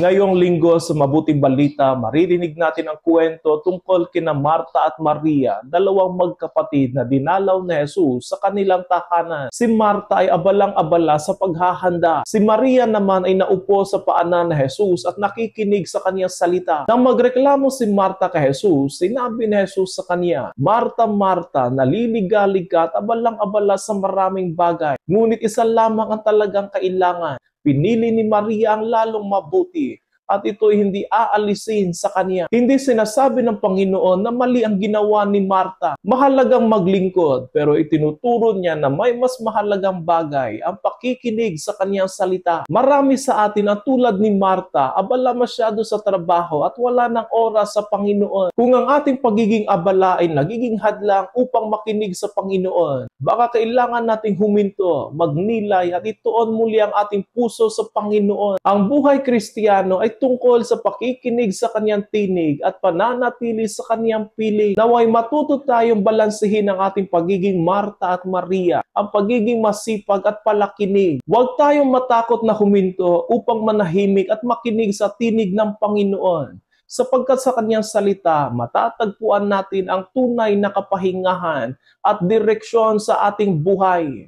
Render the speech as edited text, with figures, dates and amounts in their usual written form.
Ngayong linggo sa Mabuting Balita, maririnig natin ang kwento tungkol kina Marta at Maria, dalawang magkapatid na dinalaw ni Jesus sa kanilang tahanan. Si Marta ay abalang-abala sa paghahanda. Si Maria naman ay naupo sa paanan ni Jesus at nakikinig sa kanyang salita. Nang magreklamo si Marta kay Jesus, sinabi ni Jesus sa kanya, "Marta, Marta, naliligalig ka at abalang-abala sa maraming bagay. Ngunit isa lamang ang talagang kailangan. Pinili ni Maria ang lalong mabuti at ito'y hindi aalisin sa kanya." Hindi sinasabi ng Panginoon na mali ang ginawa ni Marta. Mahalagang maglingkod, pero itinuturo niya na may mas mahalagang bagay, ang pakikinig sa kanyang salita. Marami sa atin ang tulad ni Marta, abala masyado sa trabaho at wala ng oras sa Panginoon. Kung ang ating pagiging abala ay nagiging hadlang upang makinig sa Panginoon, baka kailangan nating huminto, magnilay at ituon muli ang ating puso sa Panginoon. Ang buhay Kristiyano ay tungkol sa pakikinig sa kanyang tinig at pananatili sa kanyang piling. Naway matuto tayong balansehin ang ating pagiging Marta at Maria, ang pagiging masipag at palakinig. Huwag tayong matakot na huminto upang manahimik at makinig sa tinig ng Panginoon. Sapagkat sa kanyang salita, matatagpuan natin ang tunay na kapahingahan at direksyon sa ating buhay.